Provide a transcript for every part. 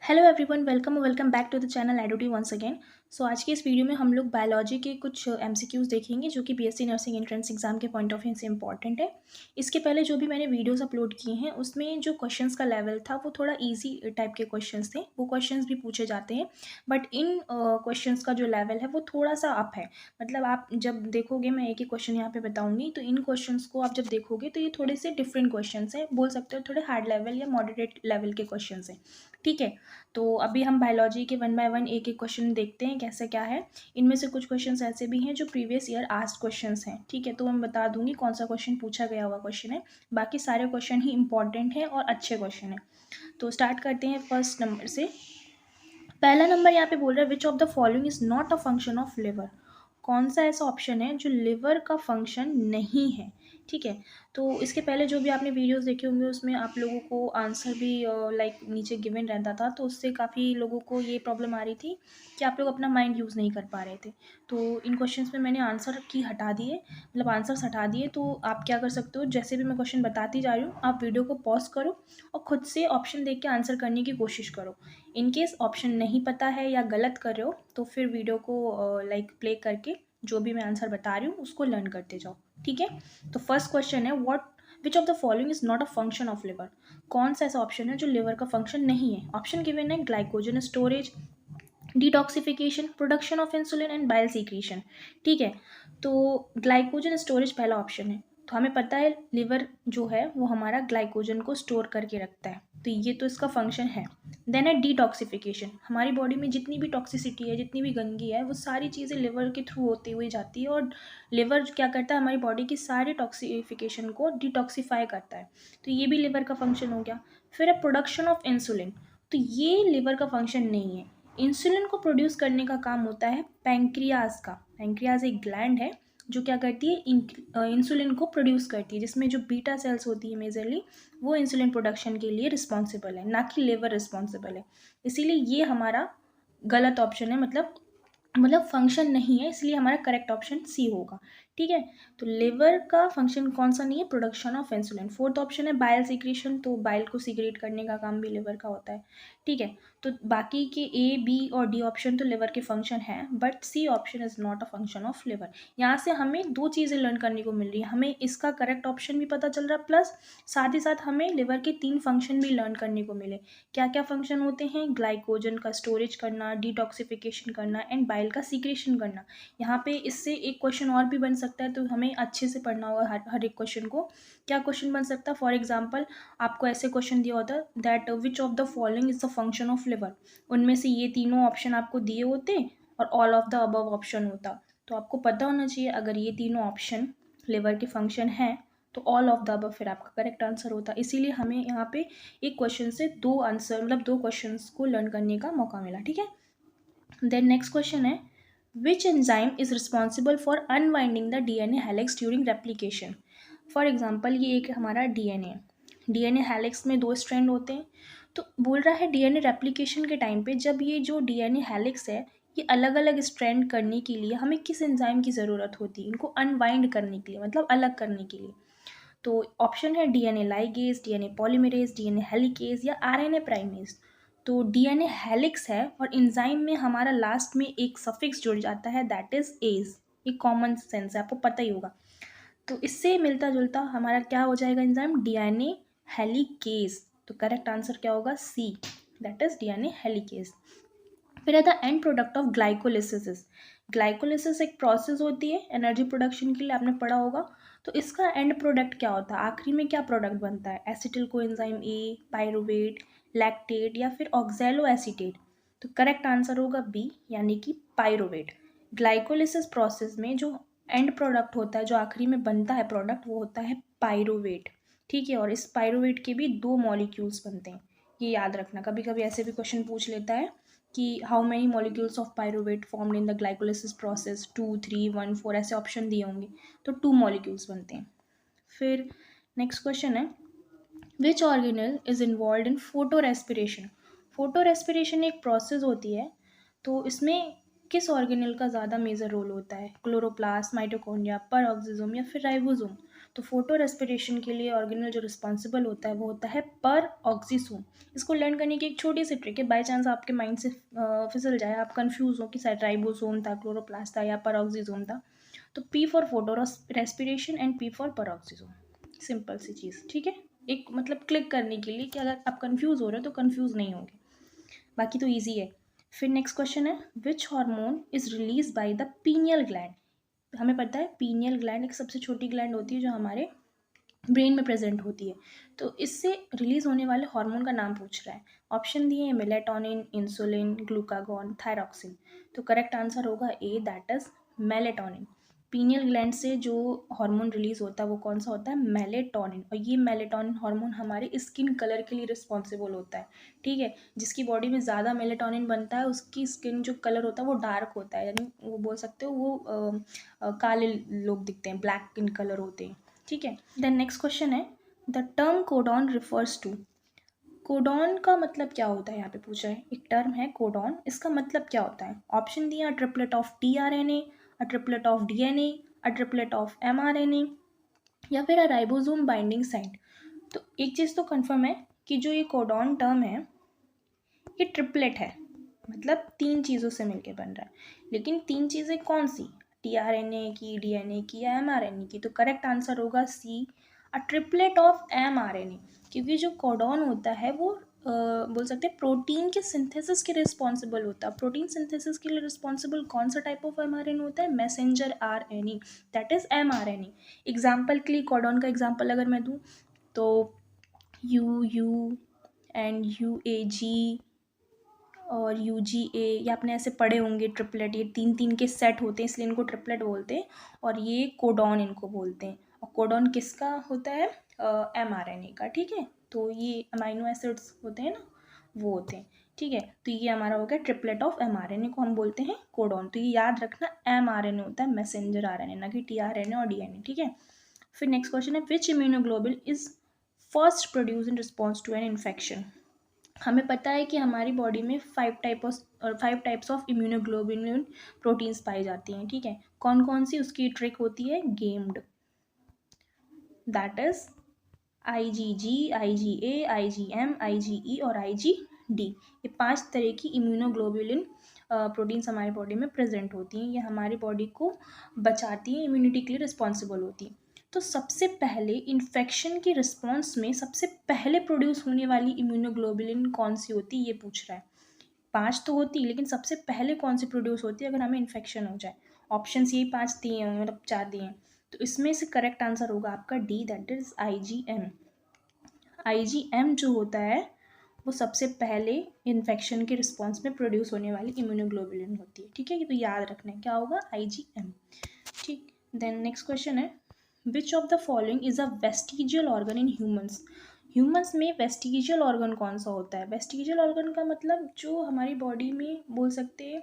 Hello everyone, welcome back to the channel एडोटी once again. So आज की इस वीडियो में हम लोग बायोलॉजी के कुछ एमसीक्यूज़ देखेंगे जो कि बीएससी नर्सिंग एंट्रेंस एग्जाम के पॉइंट ऑफ व्यू से इंपॉर्टेंट है। इसके पहले जो भी मैंने वीडियोस अपलोड किए हैं उसमें जो क्वेश्चंस का लेवल था वो थोड़ा इजी टाइप के क्वेश्चंस थे, वो क्वेश्चंस भी पूछे जाते हैं। बट इन क्वेश्चंस का जो लेवल है वो थोड़ा सा अप है। मतलब आप जब देखोगे, मैं एक ही क्वेश्चन यहाँ पे बताऊँगी, तो इन क्वेश्चंस को आप जब देखोगे तो ये थोड़े से डिफरेंट क्वेश्चन हैं, बोल सकते हो थोड़े हार्ड लेवल या मॉडरेट लेवल के क्वेश्चन हैं। ठीक है, तो अभी हम बायोलॉजी के वन बाय वन एक एक क्वेश्चन देखते हैं कैसे क्या है। इनमें से कुछ क्वेश्चंस ऐसे भी हैं जो प्रीवियस ईयर आस्क्ड क्वेश्चंस हैं। ठीक है, तो मैं बता दूंगी कौन सा क्वेश्चन पूछा गया हुआ क्वेश्चन है। बाकी सारे क्वेश्चन ही इंपॉर्टेंट हैं और अच्छे क्वेश्चन हैं। तो स्टार्ट करते हैं फर्स्ट नंबर से। पहला नंबर यहाँ पे बोल रहा है which of the following is not a function of liver. कौन सा ऐसा ऑप्शन है जो लिवर का फंक्शन नहीं है। ठीक है, तो इसके पहले जो भी आपने वीडियोस देखे होंगे उसमें आप लोगों को आंसर भी लाइक नीचे गिवन रहता था, तो उससे काफ़ी लोगों को ये प्रॉब्लम आ रही थी कि आप लोग अपना माइंड यूज़ नहीं कर पा रहे थे। तो इन क्वेश्चंस में मैंने आंसर की हटा दिए, मतलब आंसर्स हटा दिए। तो आप क्या कर सकते हो, जैसे भी मैं क्वेश्चन बताती जा रही हूँ आप वीडियो को पॉज करो और खुद से ऑप्शन देख के आंसर करने की कोशिश करो। इन केस ऑप्शन नहीं पता है या गलत कर रहे हो तो फिर वीडियो को लाइक प्ले करके जो भी मैं आंसर बता रही हूँ उसको लर्न करते जाओ। ठीक है, तो फर्स्ट क्वेश्चन है what which of the following is not a function of liver. कौन सा ऐसा ऑप्शन है जो लिवर का फंक्शन नहीं है। ऑप्शन गिवन है glycogen storage, detoxification, production of insulin and bile secretion. ठीक है, तो ग्लाइकोजन स्टोरेज पहला ऑप्शन है। तो हमें पता है लिवर जो है वो हमारा ग्लाइकोजन को स्टोर करके रखता है, तो ये तो इसका फंक्शन है। देन है डिटॉक्सिफिकेशन, हमारी बॉडी में जितनी भी टॉक्सिसिटी है, जितनी भी गंदगी है, वो सारी चीज़ें लिवर के थ्रू होती हुई जाती है और लिवर क्या करता है, हमारी बॉडी की सारी टॉक्सिफिकेशन को डिटॉक्सीफाई करता है। तो ये भी लिवर का फंक्शन हो गया। फिर है प्रोडक्शन ऑफ इंसुलिन, तो ये लिवर का फंक्शन नहीं है। इंसुलिन को प्रोड्यूस करने का काम होता है पैंक्रियाज का। पैंक्रियाज एक ग्लैंड है जो क्या करती है, इंसुलिन को प्रोड्यूस करती है, जिसमें जो बीटा सेल्स होती है मेजरली वो इंसुलिन प्रोडक्शन के लिए रिस्पॉन्सिबल है, ना कि लिवर रिस्पॉन्सिबल है। इसीलिए ये हमारा गलत ऑप्शन है, मतलब फंक्शन नहीं है, इसलिए हमारा करेक्ट ऑप्शन सी होगा। ठीक है, तो लिवर का फंक्शन कौन सा नहीं है, production of insulin. Fourth option है बाइल सीक्रेशन, तो बाइल को सीक्रेट करने का काम भी लिवर का होता है। ठीक है, तो बाकी के ए बी और डी ऑप्शन तो लिवर के फंक्शन है, but C option is not a function of liver. यहाँ से हमें दो चीज़ें लर्न करने को मिल रही है, हमें इसका करेक्ट ऑप्शन भी पता चल रहा है, प्लस साथ ही साथ हमें लिवर के 3 फंक्शन भी लर्न करने को मिले। क्या क्या फंक्शन होते हैं, ग्लाइकोजन का स्टोरेज करना, डिटॉक्सिफिकेशन करना एंड बाइल का सीक्रेशन करना। यहाँ पे इससे एक क्वेश्चन और भी बन सकता है, तो हमें अच्छे से पढ़ना होगा हर एक क्वेश्चन को। क्या क्वेश्चन बन सकता है, फॉर एग्जाम्पल आपको ऐसे क्वेश्चन दिया होता है that which of the following is the function of liver. उनमें से ये तीनों ऑप्शन आपको दिए होते और all of the above option होता, तो आपको पता होना चाहिए अगर ये तीनों ऑप्शन लिवर के फंक्शन हैं तो ऑल ऑफ द अबव फिर आपका करेक्ट आंसर होता। इसीलिए हमें यहाँ पे एक क्वेश्चन से दो आंसर, मतलब दो क्वेश्चंस को लर्न करने का मौका मिला। ठीक है, देन नेक्स्ट क्वेश्चन है which enzyme is responsible for unwinding the DNA helix during replication. For example ये एक हमारा डीएनए, डीएनए हेलिक्स में दो स्ट्रैंड होते हैं। तो बोल रहा है डीएनए रेप्लिकेशन के टाइम पे जब ये जो डीएनए हेलिक्स है ये अलग अलग स्ट्रैंड करने के लिए हमें किस एंजाइम की ज़रूरत होती है, इनको अनवाइंड करने के लिए, मतलब अलग करने के लिए। तो ऑप्शन है DNA ligase, DNA polymerase, DNA helicase या आरएनए प्राइमेज। तो डीएनए हेलिक्स है और एंजाइम में हमारा लास्ट में एक सफिक्स जुड़ जाता है दैट इज एज। ये कॉमन सेंस है, आपको पता ही होगा। तो इससे मिलता जुलता हमारा क्या हो जाएगा एंजाइम, डीएनए हेलिकेज। तो करेक्ट आंसर क्या होगा, C, that is DNA helicase. फिर है the end product of glycolysis. Glycolysis एक प्रोसेस होती है एनर्जी प्रोडक्शन के लिए, आपने पढ़ा होगा। तो इसका एंड प्रोडक्ट क्या होता है, आखिरी में क्या प्रोडक्ट बनता है, acetyl coenzyme A, pyruvate, lactate या फिर ऑक्सैलो एसीटेट। तो करेक्ट आंसर होगा बी, यानी कि पायरुवेट। ग्लाइकोलिसिस प्रोसेस में जो एंड प्रोडक्ट होता है, जो आखिरी में बनता है प्रोडक्ट, वो होता है पायरुवेट। ठीक है, और इस पायरुवेट के भी दो मॉलिक्यूल्स बनते हैं, ये याद रखना। कभी कभी ऐसे भी क्वेश्चन पूछ लेता है कि how many molecules of pyruvate formed in the glycolysis process, 2 3 1 4 ऐसे ऑप्शन दिए होंगे, तो 2 मॉलिक्यूल्स बनते हैं। फिर नेक्स्ट क्वेश्चन है विच organelle is involve in photo respiration. Photo respiration एक प्रोसेस होती है, तो इसमें किस ऑर्गेनल का ज़्यादा मेजर रोल होता है, क्लोरोप्लास्ट, माइटोकॉन्ड्रिया, परऑक्सीजोम या फिर राइबोसोम। तो फोटो रेस्पिरेशन के लिए ऑर्गेनल जो रिस्पॉन्सिबल होता है वो होता है पर ऑक्सीसोम। इसको लर्न करने की एक छोटी सी ट्रिक है, बाई चांस आपके माइंड से फिसल जाए, आप कंफ्यूज हो कि शायद राइबोसोम था, क्लोरोप्लास्ट था या पर ऑक्सीसोम था, तो P for photo respiration and P for पर ऑक्सीसोम। सिंपल सी चीज़, ठीक है, एक मतलब क्लिक करने के लिए कि अगर आप कंफ्यूज हो रहे हो तो कंफ्यूज नहीं होंगे, बाकी तो ईजी है। फिर नेक्स्ट क्वेश्चन है, which hormone is release by the pineal gland. हमें पता है पीनियल ग्लैंड एक सबसे छोटी ग्लैंड होती है जो हमारे ब्रेन में प्रेजेंट होती है, तो इससे रिलीज होने वाले हार्मोन का नाम पूछ रहा है। ऑप्शन दिए हैं मेलेटोनिन, इंसुलिन, ग्लूकागॉन, थायरॉक्सिन। तो करेक्ट आंसर होगा A, that is melatonin. Pineal gland से जो हार्मोन रिलीज होता है वो कौन सा होता है, मेलेटोनिन। और ये मेलेटोनिन हार्मोन हमारे स्किन कलर के लिए रिस्पॉन्सिबल होता है, ठीक है। जिसकी बॉडी में ज़्यादा मेलेटोनिन बनता है उसकी स्किन जो कलर होता है वो डार्क होता है, यानी वो बोल सकते हो वो काले लोग दिखते हैं, ब्लैक इन कलर होते हैं, ठीक है। देन नेक्स्ट क्वेश्चन है, the term codon refers to. Codon का मतलब क्या होता है, यहाँ पे पूछा है, एक टर्म है कोडॉन, इसका मतलब क्या होता है। ऑप्शन दिया, triplet of tRNA, a triplet of DNA, a triplet of mRNA, या फिर अ राइबोसोम बाइंडिंग साइट। तो एक चीज़ तो कंफर्म है कि जो ये कोडॉन टर्म है ये ट्रिपलेट है, मतलब 3 चीज़ों से मिलके बन रहा है। लेकिन 3 चीज़ें कौन सी, टीआरएनए की, डीएनए की या एमआरएनए की। तो करेक्ट आंसर होगा सी, अ ट्रिपलेट ऑफ एमआरएनए। क्योंकि जो कोडॉन होता है वो बोल सकते हैं प्रोटीन के सिंथेसिस के रिस्पॉन्सिबल होता है। प्रोटीन सिंथेसिस के लिए रिस्पॉन्सिबल कौन सा टाइप ऑफ एमआरएनए होता है, messenger RNA, that is mRNA. Example के लिए कोडॉन का एग्जाम्पल अगर मैं दूँ तो यू एंड UAG और UGA, ये आपने ऐसे पढ़े होंगे ट्रिपलेट, ये 3 के सेट होते हैं इसलिए इनको ट्रिपलेट बोलते हैं। और ये कोडॉन इनको बोलते हैं। और कोडॉन किसका होता है, mRNA का, ठीक है। तो ये अमाइनो एसिड्स होते हैं ना, वो होते हैं, ठीक है। तो ये हमारा हो गया ट्रिपलेट ऑफ mRNA को हम बोलते हैं कोडॉन। तो ये याद रखना, mRNA होता है मैसेंजर RNA, ना कि tRNA और DNA, ठीक है। फिर नेक्स्ट क्वेश्चन है, which immunoglobin is first produce in response to an infection. हमें पता है कि हमारी बॉडी में 5 टाइप्स ऑफ इम्यूनोग्लोबुलिन प्रोटीन्स पाई जाती हैं, ठीक है। कौन कौन सी, उसकी ट्रिक होती है gamed, that is IgG, IgA, IgM, IgE और IgD। ये 5 तरह की इम्यूनोग्लोबुलिन प्रोटीन्स हमारी बॉडी में प्रेजेंट होती हैं। ये हमारी बॉडी को बचाती हैं, इम्यूनिटी के लिए रिस्पॉन्सिबल होती हैं। तो सबसे पहले इन्फेक्शन की रिस्पॉन्स में सबसे पहले प्रोड्यूस होने वाली इम्यूनोग्लोबुलिन कौन सी होती है, ये पूछ रहा है। 5 तो होती है लेकिन सबसे पहले कौन सी प्रोड्यूस होती है अगर हमें इन्फेक्शन हो जाए। ऑप्शंस यही 5 दिए हैं, मतलब 4 दिए हैं। तो इसमें से करेक्ट आंसर होगा आपका D, that is IgM। IgM जो होता है वो सबसे पहले इन्फेक्शन के रिस्पॉन्स में प्रोड्यूस होने वाली इम्यूनोग्लोबुलिन होती है, ठीक है। ये तो याद रखना है, क्या होगा, IgM, ठीक। देन नेक्स्ट क्वेश्चन है, which of the following is a vestigial organ in humans. Humans में वेस्टिजियल ऑर्गन कौन सा होता है। वेस्टिजियल ऑर्गन का मतलब जो हमारी बॉडी में बोल सकते हैं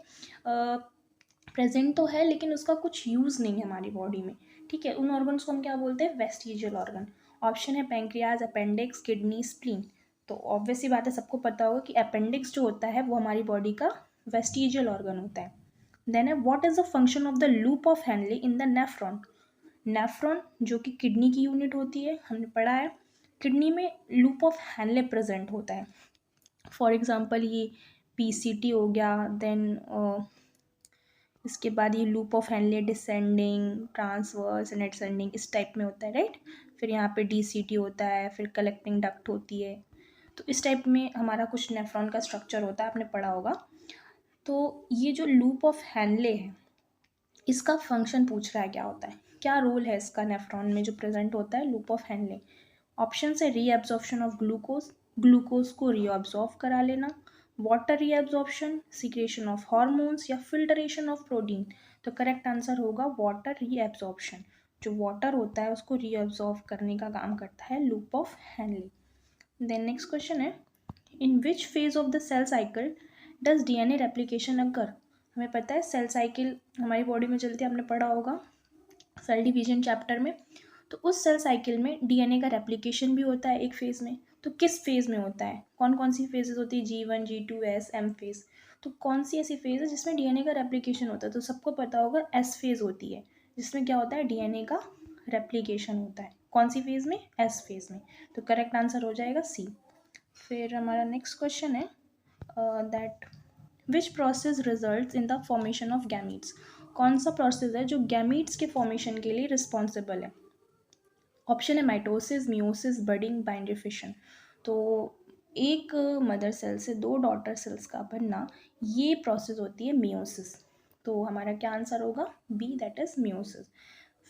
प्रेजेंट तो है लेकिन उसका कुछ यूज़ नहीं है हमारी बॉडी में, ठीक है। उन ऑर्गन्स को हम क्या बोलते हैं, वेस्टिजियल ऑर्गन। ऑप्शन है पैंक्रियाज, अपेंडिक्स, किडनी, स्प्लीन। तो ऑब्वियस सी बात है, सबको पता होगा कि अपेंडिक्स जो होता है वो हमारी बॉडी का वेस्टिजियल ऑर्गन होता है। देन है, what is the function of the loop of Henle in the nephron. Nephron जो कि किडनी की यूनिट होती है, हमने पढ़ा है किडनी में लूप ऑफ हैनले प्रेजेंट होता है। फॉर एग्जांपल ये PCT हो गया, देन इसके बाद ये loop of Henle descending, transverse and ascending इस टाइप में होता है, राइट। फिर यहाँ पे DCT होता है, फिर कलेक्टिंग डक्ट होती है। तो इस टाइप में हमारा कुछ नेफ्रॉन का स्ट्रक्चर होता है, आपने पढ़ा होगा। तो ये जो लूप ऑफ हैनले है इसका फंक्शन पूछ रहा है क्या होता है, क्या रोल है इसका नेफ्रॉन में जो प्रेजेंट होता है लूप ऑफ हैनले। ऑप्शन है रीअब्जॉर्प्शन ऑफ ग्लूकोज, ग्लूकोज को रीअब्जॉर्ब करा लेना, water reabsorption, secretion of hormones, या फिल्टरेशन ऑफ प्रोटीन। तो करेक्ट आंसर होगा वाटर रीअब्जॉर्प्शन। जो वाटर होता है उसको रीअब्जॉर्ब करने का काम करता है loop of Henle. Then next question है, in which phase of the cell cycle does DNA replication occur. हमें पता है सेल साइकिल हमारी बॉडी में चलती है, आपने पढ़ा होगा सेल डिवीजन चैप्टर में। तो उस सेल साइकिल में DNA का रेप्लिकेशन भी होता है एक फेज़ में। तो किस फेज़ में होता है, कौन कौन सी फेजेस होती है, G1, G2, S, M phase. तो कौन सी ऐसी फेज़ है जिसमें DNA का रेप्लिकेशन होता है, तो सबको पता होगा S फेज़ होती है जिसमें क्या होता है, DNA का रेप्लिकेशन होता है। कौन सी फेज में, एस फेज में। तो करेक्ट आंसर हो जाएगा सी। फिर हमारा नेक्स्ट क्वेश्चन है that which process results in the formation of gametes. कौन सा प्रोसेस है जो गैमीट्स के फॉर्मेशन के लिए रिस्पॉन्सिबल है। ऑप्शन है mitosis, meiosis, budding, binary fission. तो एक मदर सेल से दो डॉटर सेल्स का बनना, ये प्रोसेस होती है मियोसिस। तो हमारा क्या आंसर होगा, बी, दैट इज मियोसिस।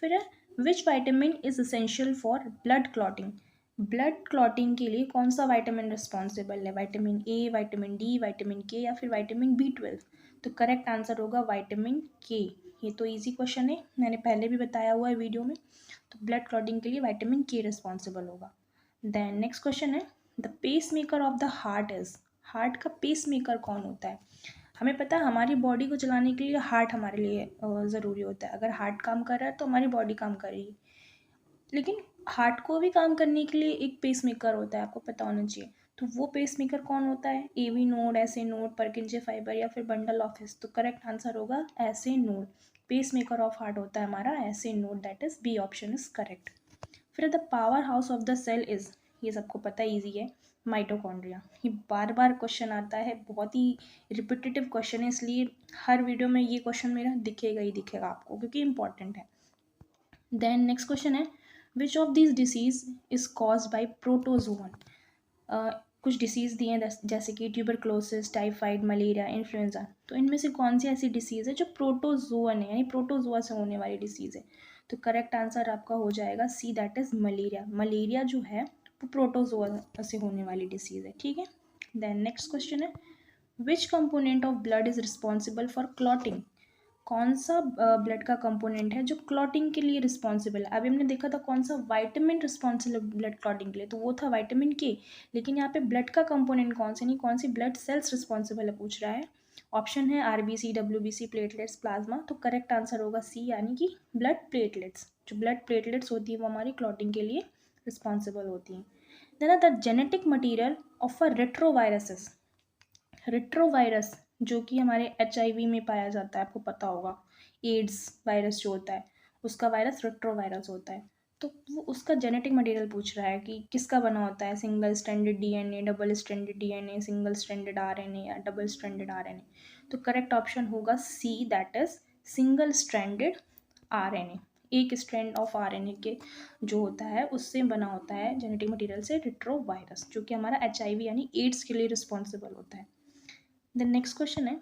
फिर है विच vitamin is essential for blood clotting. Blood clotting के लिए कौन सा वाइटामिन रिस्पॉन्सिबल है, vitamin A, vitamin D, vitamin के या फिर विटामिन B12। तो करेक्ट आंसर होगा विटामिन के। ये तो इजी क्वेश्चन है, मैंने पहले भी बताया हुआ है वीडियो में। तो ब्लड क्लॉटिंग के लिए विटामिन के रिस्पॉन्सिबल होगा। देन नेक्स्ट क्वेश्चन है the pacemaker of the heart is. Heart का पेस मेकर कौन होता है। हमें पता है हमारी बॉडी को चलाने के लिए हार्ट हमारे लिए ज़रूरी होता है। अगर हार्ट काम कर रहा है तो हमारी बॉडी काम करेगी, लेकिन हार्ट को भी काम करने के लिए एक पेस मेकर होता है, आपको पता होना चाहिए। तो वो पेस मेकर कौन होता है, AV नोड, ऐसे नोड, परकिंजे फाइबर या फिर बंडल ऑफ हिस। तो करेक्ट आंसर होगा S A node. Pacemaker of heart होता है हमारा S A node, that is B option is correct. फिर the powerhouse of the cell is, ये सबको पता ईजी है, माइटोकॉन्ड्रिया। ये बार बार क्वेश्चन आता है, बहुत ही रिपीटेटिव क्वेश्चन है, इसलिए हर वीडियो में ये क्वेश्चन मेरा दिखेगा ही दिखेगा आपको, क्योंकि इंपॉर्टेंट है। देन नेक्स्ट क्वेश्चन है which of this disease is cause by protozoan. कुछ डिसीज़ दिए हैं जैसे कि ट्यूबरक्लोसिस, टाइफाइड, मलेरिया, इन्फ्लुएंजा। तो इनमें से कौन सी ऐसी डिसीज़ है जो प्रोटोजोअन है, यानी प्रोटोजोआ से होने वाली डिसीज़ है। तो करेक्ट आंसर आपका हो जाएगा सी, दैट इज मलेरिया। मलेरिया जो है वो प्रोटोजोआ से होने वाली डिसीज़ है, ठीक है। देन नेक्स्ट क्वेश्चन है विच component of blood is responsible for clotting. कौन सा ब्लड का कंपोनेंट है जो क्लॉटिंग के लिए रिस्पॉन्सिबल है। अभी हमने देखा था कौन सा वाइटामिन रिस्पॉन्सिबल ब्लड क्लॉटिंग के लिए, तो वो था विटामिन के। लेकिन यहाँ पे ब्लड का कंपोनेंट कौन सा, नहीं कौन सी ब्लड सेल्स रिस्पॉन्सिबल है पूछ रहा है। ऑप्शन है RBC, WBC, प्लेटलेट्स, प्लाज्मा। तो करेक्ट आंसर होगा सी, यानी कि ब्लड प्लेटलेट्स। जो ब्लड प्लेटलेट्स होती है वो हमारी क्लॉटिंग के लिए रिस्पॉन्सिबल होती हैं। Then the genetic material of a retrovirus. Retrovirus जो कि हमारे HIV में पाया जाता है, आपको पता होगा। एड्स वायरस जो होता है उसका वायरस रेट्रोवायरस होता है। तो वो उसका जेनेटिक मटेरियल पूछ रहा है कि किसका बना होता है, single stranded DNA, double stranded DNA, single stranded RNA या डबल स्ट्रैंडेड RNA। तो करेक्ट ऑप्शन होगा C, that is single stranded RNA। एक स्ट्रैंड ऑफ RNA के जो होता है उससे बना होता है जेनेटिक मटेरियल से रेट्रोवायरस, जो कि हमारा HIV यानी एड्स के लिए रिस्पॉन्सिबल होता है। द नेक्स्ट क्वेश्चन है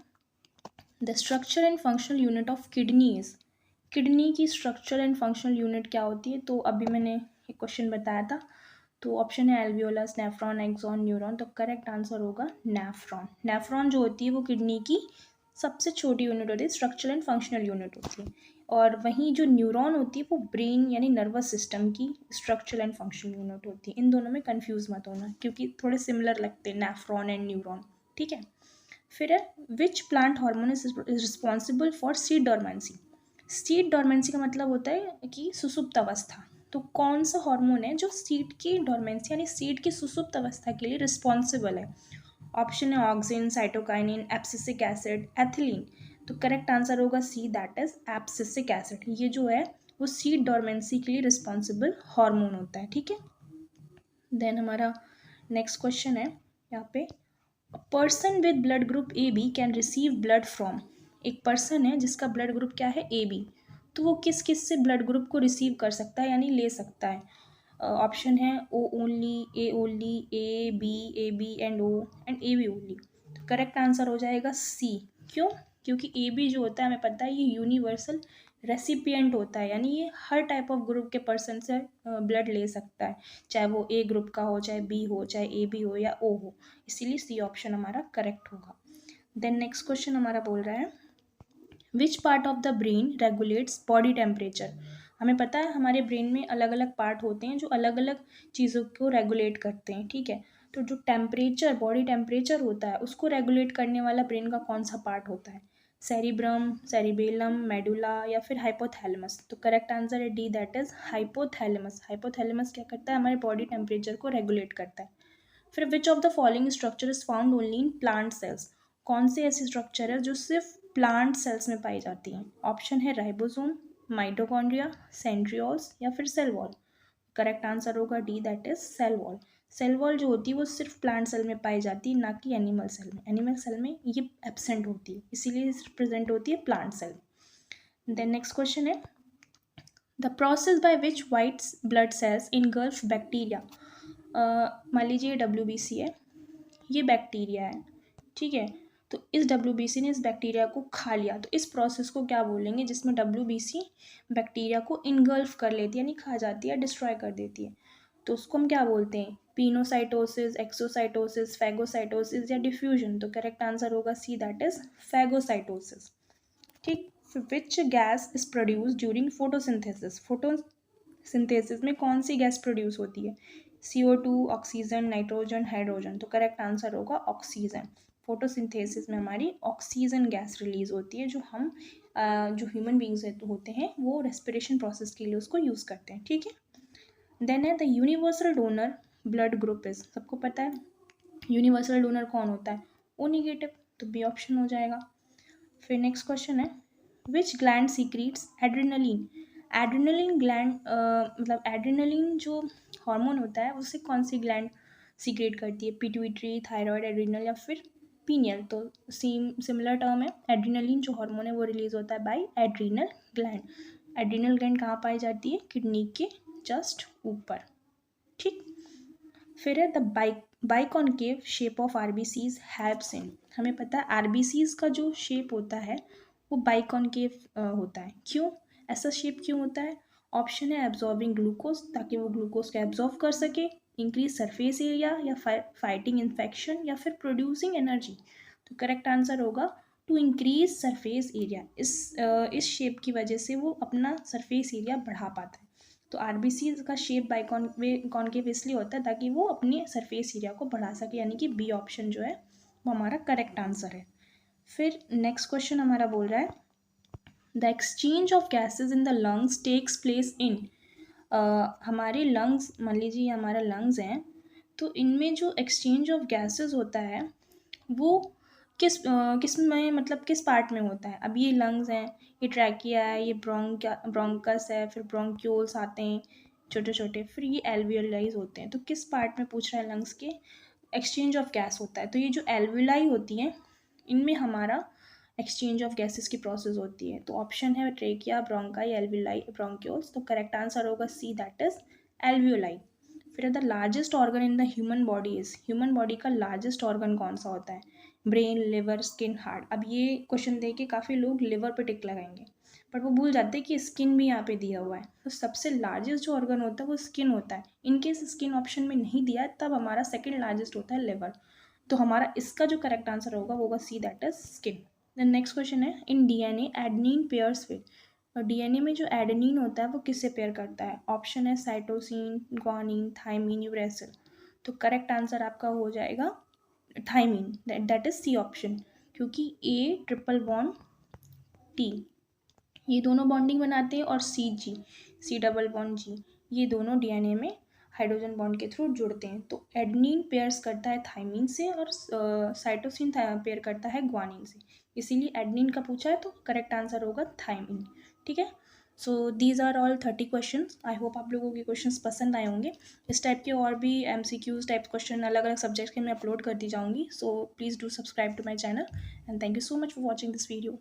the structure and functional unit of kidney is. Kidney की स्ट्रक्चर एंड फंक्शनल यूनिट क्या होती है, तो अभी मैंने एक क्वेश्चन बताया था। तो ऑप्शन है एल्वियोलस, नेफ्रॉन, एक्सॉन, न्यूरॉन। तो करेक्ट आंसर होगा नेफ्रॉन। नेफ्रॉन जो होती है वो किडनी की सबसे छोटी यूनिट होती है, स्ट्रक्चरल एंड फंक्शनल यूनिट होती है। और वहीं जो न्यूरॉन होती है वो ब्रेन यानी नर्वस सिस्टम की स्ट्रक्चरल एंड फंक्शनल यूनिट होती है। इन दोनों में कंफ्यूज मत होना, क्योंकि थोड़े सिमिलर लगते हैं नेफ्रॉन एंड न्यूरॉन, ठीक है। फिर है which plant hormone is responsible for seed dormancy. Seed dormancy का मतलब होता है कि सुसुप्त अवस्था। तो कौन सा हार्मोन है जो सीड की डोरमेंसी यानी सीड की सुसुप्त अवस्था के लिए रिस्पॉन्सिबल है। ऑप्शन है auxin, cytokinin, abscisic acid, ethylene. तो करेक्ट आंसर होगा C, that is abscisic acid. ये जो है वो सीड डोरमेंसी के लिए रिस्पॉन्सिबल हार्मोन होता है, ठीक है। देन हमारा नेक्स्ट क्वेश्चन है यहाँ पे person with blood group AB can receive blood from. एक पर्सन है जिसका ब्लड ग्रुप क्या है, AB। तो वो किस किस से ब्लड ग्रुप को रिसीव कर सकता है यानी ले सकता है। ऑप्शन है O only, A only, AB and O and AB only. तो करेक्ट आंसर हो जाएगा C। क्यों, क्योंकि AB जो होता है हमें पता है ये यूनिवर्सल रेसिपिएंट होता है, यानी ये हर टाइप ऑफ ग्रुप के पर्सन से ब्लड ले सकता है, चाहे वो A ग्रुप का हो, चाहे B हो, चाहे AB हो या O हो। इसीलिए सी ऑप्शन हमारा करेक्ट होगा। देन नेक्स्ट क्वेश्चन हमारा बोल रहा है which part of the brain regulates body temperature. हमें पता है हमारे ब्रेन में अलग अलग पार्ट होते हैं जो अलग अलग चीज़ों को रेगुलेट करते हैं, ठीक है। तो जो टेम्परेचर, बॉडी टेम्परेचर होता है उसको रेगुलेट करने वाला ब्रेन का कौन सा पार्ट होता है, सेरिब्रम, सेरिबेलम, मेडुला या फिर हाइपोथैलेमस। तो करेक्ट आंसर है D, that is hypothalamus. Hypothalamus क्या करता है, हमारे बॉडी टेम्परेचर को रेगुलेट करता है। फिर which of the following structure is found only in plant cells. कौन सी ऐसी स्ट्रक्चर है जो सिर्फ प्लांट सेल्स में पाई जाती हैं। ऑप्शन है राइबोसोम, माइटोकॉन्ड्रिया, सेंट्रियोल्स या फिर सेल वॉल। करेक्ट आंसर होगा D, that is cell wall. Cell wall जो होती है वो सिर्फ प्लांट सेल में पाई जाती है, ना कि एनिमल सेल में। एनिमल सेल में ये एब्सेंट होती है, इसीलिए प्रेजेंट होती है plant cell. Then next question है the process by which white blood cells engulf bacteria. मान लीजिए WBC है, ये बैक्टीरिया है, ठीक है। तो इस WBC ने इस बैक्टीरिया को खा लिया, तो इस प्रोसेस को क्या बोलेंगे जिसमें WBC बैक्टीरिया को इनगल्फ कर लेती है, यानी खा जाती है, डिस्ट्रॉय कर देती है। तो उसको हम क्या बोलते हैं? पिनोसाइटोसिस, एक्सोसाइटोसिस, फैगोसाइटोसिस या डिफ्यूजन। तो करेक्ट आंसर होगा सी, दैट इज फैगोसाइटोसिस। ठीक। Which gas is produce during photosynthesis. Photosynthesis में कौन सी गैस प्रोड्यूस होती है? CO2, oxygen, nitrogen, hydrogen. तो करेक्ट आंसर होगा ऑक्सीजन। फोटोसिंथेसिस में हमारी ऑक्सीजन गैस रिलीज होती है, जो हम जो ह्यूमन बींग्स होते हैं वो रेस्पिरेशन प्रोसेस के लिए उसको यूज़ करते हैं, ठीक है। देन है the universal donor blood group is. सबको पता है यूनिवर्सल डोनर कौन होता है? ओ निगेटिव, तो बी ऑप्शन हो जाएगा। फिर नेक्स्ट क्वेश्चन है विच gland secrets adrenaline. Adrenaline gland मतलब एड्रेनलिन जो हार्मोन होता है उसे कौन सी ग्लैंड सीक्रेट करती है? पिट्यूटरी, थायराइड, एड्रिनल या फिर पीनियल। तो सिमिलर टर्म है, एड्रेनलिन जो हार्मोन है वो रिलीज होता है by adrenal gland. Adrenal gland कहाँ पाई जाती है? किडनी के जस्ट ऊपर, ठीक। फिर है the biconcave shape of RBCs have seen. हमें पता है RBCs का जो शेप होता है वो बाइकॉनकेव होता है। क्यों ऐसा शेप क्यों होता है? ऑप्शन है एब्जॉर्बिंग ग्लूकोज, ताकि वो ग्लूकोज को एब्जॉर्ब कर सके, इंक्रीज सरफेस एरिया, या फाइटिंग इन्फेक्शन, या फिर प्रोड्यूसिंग एनर्जी। तो करेक्ट आंसर होगा टू इंक्रीज सरफेस एरिया। इस शेप की वजह से वो अपना सरफेस एरिया बढ़ा पाता है। तो RBC का शेप बाइकॉनकेव इसलिए होता है ताकि वो अपने सरफेस एरिया को बढ़ा सके, यानी कि बी ऑप्शन जो है वो हमारा करेक्ट आंसर है। फिर नेक्स्ट क्वेश्चन हमारा बोल रहा है the exchange of gases in the lungs takes place in. हमारे लंग्स, मान लीजिए हमारा लंग्स हैं, तो इनमें जो एक्सचेंज ऑफ गैसेज होता है वो किस में, मतलब किस पार्ट में होता है? अब ये लंग्स हैं, ये ट्रैकिया है, ये ब्रोंकस है, फिर ब्रोंक्यूल्स आते हैं छोटे छोटे, फिर ये एल्वियोलाइज होते हैं। तो किस पार्ट में पूछ रहा है लंग्स के एक्सचेंज ऑफ गैस होता है? तो ये जो एल्वियोलाई होती हैं इनमें हमारा एक्सचेंज ऑफ गैसेस की प्रोसेस होती है। तो ऑप्शन है ट्रेकिया, ब्रोंकाई, एल्वियोलाई, ब्रोंक्यूल्स। तो करेक्ट आंसर होगा सी, दैट इज एल्वियोलाई। फिर the largest organ in the human body is. Human body का लार्जेस्ट ऑर्गन कौन सा होता है? Brain, liver, skin, heart. अब ये क्वेश्चन देके काफ़ी लोग लिवर पे टिक लगाएंगे, बट वो भूल जाते हैं कि स्किन भी यहाँ पे दिया हुआ है। तो सबसे लार्जेस्ट जो ऑर्गन होता है वो स्किन होता है। इनकेस स्किन ऑप्शन में नहीं दिया है तब हमारा सेकेंड लार्जेस्ट होता है लिवर। तो हमारा इसका जो करेक्ट आंसर होगा वो होगा C, that is skin. Then next question है in DNA adenine pairs with. और DNA में जो एडेनिन होता है वो किससे पेयर करता है? ऑप्शन है साइटोसिन, ग्वानिन, थाइमिन, यूरेसिल। तो करेक्ट आंसर आपका हो जाएगा thymine, that is C option, क्योंकि A ट्रिपल बॉन्ड T ये दोनों बॉन्डिंग बनाते हैं, और C डबल बॉन्ड G ये दोनों DNA में हाइड्रोजन बॉन्ड के थ्रू जुड़ते हैं। तो एडनिन पेयर्स करता है थाइमिन से, और साइटोसिन पेयर करता है ग्वानिन से, इसीलिए एडनिन का पूछा है तो करेक्ट आंसर होगा थाइमिन, ठीक है। So these are all 30 question. I hope आप लोगों के क्वेश्चंस पसंद आए होंगे। इस टाइप के और भी MCQs टाइप क्वेश्चन अलग अलग सब्जेक्ट्स के मैं अपलोड करती जाऊँगी। So please do subscribe to my channel and thank you so much for watching this video.